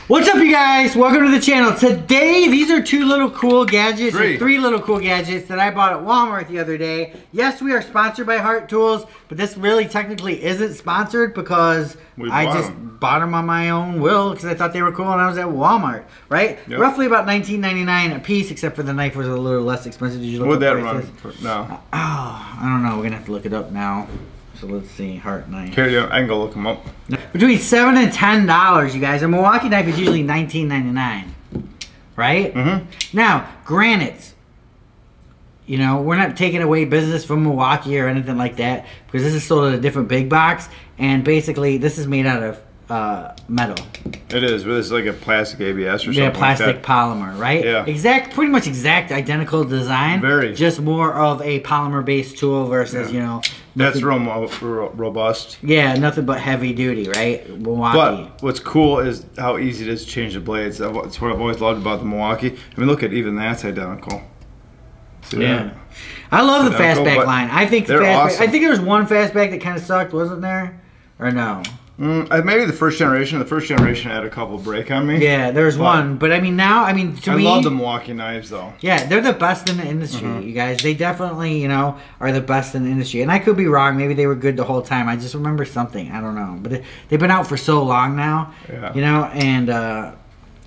What's up, you guys? Welcome to the channel. Today, these are three little cool gadgets that I bought at Walmart the other day. Yes, we are sponsored by HART Tools, but this really technically isn't sponsored because I just bought them on my own will because I thought they were cool and I was at Walmart, right? Yep. Roughly about $19.99 a piece, except for the knife was a little less expensive. Did you look at that run? No. Oh, I don't know. We're gonna have to look it up now. So let's see, HART knife. Here, I can go look them up. Between $7 and $10, you guys. A Milwaukee knife is usually $19.99, right? Mm-hmm. Now, granted, you know, we're not taking away business from Milwaukee or anything like that because this is sold at a different big box, and basically this is made out of metal. It is, but it's like a plastic ABS or something. Yeah, plastic polymer, right? Yeah. Pretty much exact, identical design. Very. Just more of a polymer-based tool versus, you know. That's robust. Yeah, nothing but heavy duty, right? Milwaukee. But what's cool is how easy it is to change the blades. That's what I've always loved about the Milwaukee. I mean, look at even that's identical. See that? I love the fastback line. I think they're awesome. I think there was one fastback that kind of sucked, wasn't there? Or no? Maybe the first generation. The first generation had a couple break on me. Yeah, there's one. But I mean, now, I mean, to me, I love the Milwaukee knives, though. Yeah, they're the best in the industry, you guys. They definitely, you know, are the best in the industry. And I could be wrong. Maybe they were good the whole time. I just remember something. I don't know. But they've been out for so long now, you know, and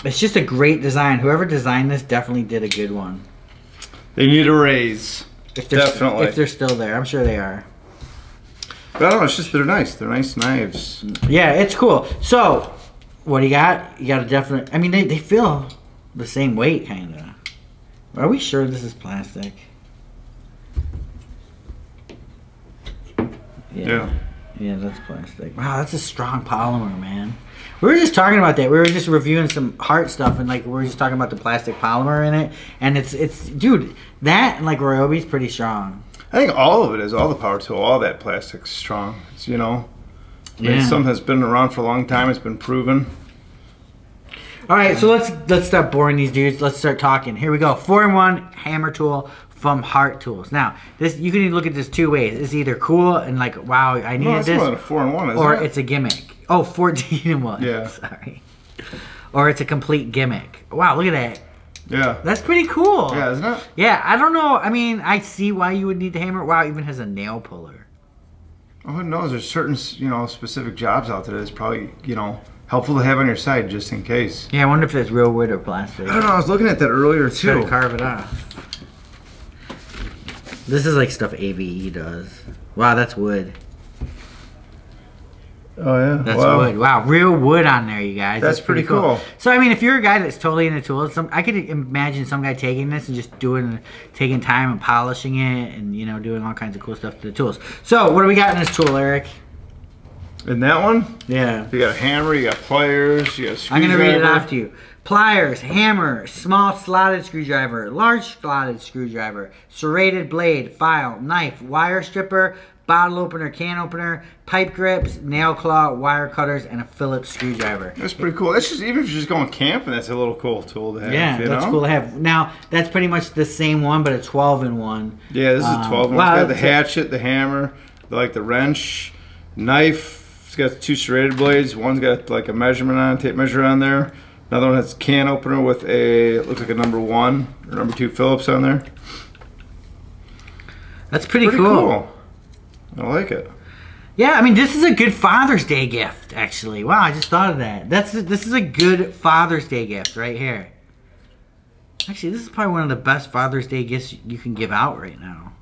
it's just a great design. Whoever designed this definitely did a good one. They need a raise. Definitely. If they're still there. I'm sure they are. But I don't know, it's just they're nice. They're nice knives. Yeah, it's cool. So, what do you got? You got a definite... I mean, they feel the same weight, kind of. Are we sure this is plastic? Yeah, that's plastic. Wow, that's a strong polymer, man. We were just talking about that. We were just reviewing some HART stuff, and like we were just talking about the plastic polymer in it. And it's dude, that and like Ryobi's pretty strong. I think all of it is, all the power tool, all that plastic's strong. It's, you know, I mean, it's something that's been around for a long time. It's been proven. All right, so let's stop boring these dudes. Let's start talking. Here we go. 4-in-1 hammer tool from HART Tools. Now, this you can look at this two ways. It's either cool and like, wow, I needed this, more than a 4-in-1, or it's a gimmick. Oh, 14-in-1. Yeah. Sorry. Or it's a complete gimmick. Wow, look at that. Yeah. That's pretty cool. Yeah, isn't it? Yeah, I don't know. I mean, I see why you would need the hammer. Wow, it even has a nail puller. Oh, who knows? There's certain, you know, specific jobs out there that's probably, you know, helpful to have on your side just in case. Yeah, I wonder if it's real wood or plastic. I don't know. I was looking at that earlier, too. To carve it off. This is like stuff AVE does. Wow, that's wood. Oh, yeah. That's wood. Wow, real wood on there, you guys. That's pretty cool. So, I mean, if you're a guy that's totally into tools, I could imagine some guy taking this and just taking time and polishing it and, you know, doing all kinds of cool stuff to the tools. So, what do we got in this tool, Eric? In that one? Yeah. You got a hammer, you got pliers, you got a screwdriver. I'm going to read it off to you. Pliers, hammer, small slotted screwdriver, large slotted screwdriver, serrated blade, file, knife, wire stripper, bottle opener, can opener, pipe grips, nail claw, wire cutters, and a Phillips screwdriver. That's pretty cool. That's just, even if you're just going camping, that's a little cool tool to have. Yeah, that's cool to have. Now, that's pretty much the same one, but a 12-in-1. Yeah, this is a 12-in-1. Wow, it's got the hatchet, the hammer, like the wrench, knife. It's got 2 serrated blades. One's got like a measurement on, tape measure on there. Another one has a can opener with a, it looks like a number 1 or number 2 Phillips on there. That's pretty cool. I like it. Yeah, I mean, this is a good Father's Day gift, actually. Wow, I just thought of that. This is a good Father's Day gift right here. Actually, this is probably one of the best Father's Day gifts you can give out right now.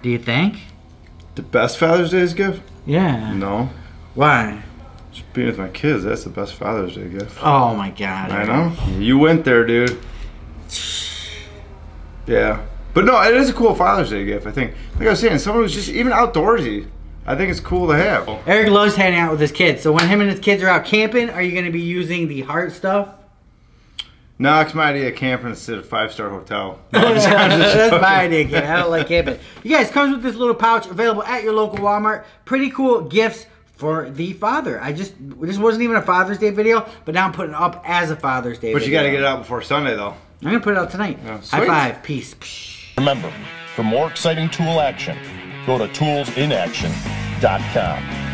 Do you think? The best Father's Day gift? Yeah. No. Why? Just being with my kids, that's the best Father's Day gift. Oh my God. I know. You went there, dude. Yeah. But no, it is a cool Father's Day gift, I think. Like I was saying, someone who's just even outdoorsy, I think it's cool to have. Eric loves hanging out with his kids. So when him and his kids are out camping, are you going to be using the HART stuff? No, it's my idea of camping instead of 5-star hotel. No, that's my idea, kid. I don't like camping. You guys, comes with this little pouch available at your local Walmart. Pretty cool gifts for the father. This wasn't even a Father's Day video, but now I'm putting it up as a Father's Day video. But you got to get it out before Sunday, though. I'm going to put it out tonight. Yeah, High five. Peace. Remember, for more exciting tool action, go to toolsinaction.com.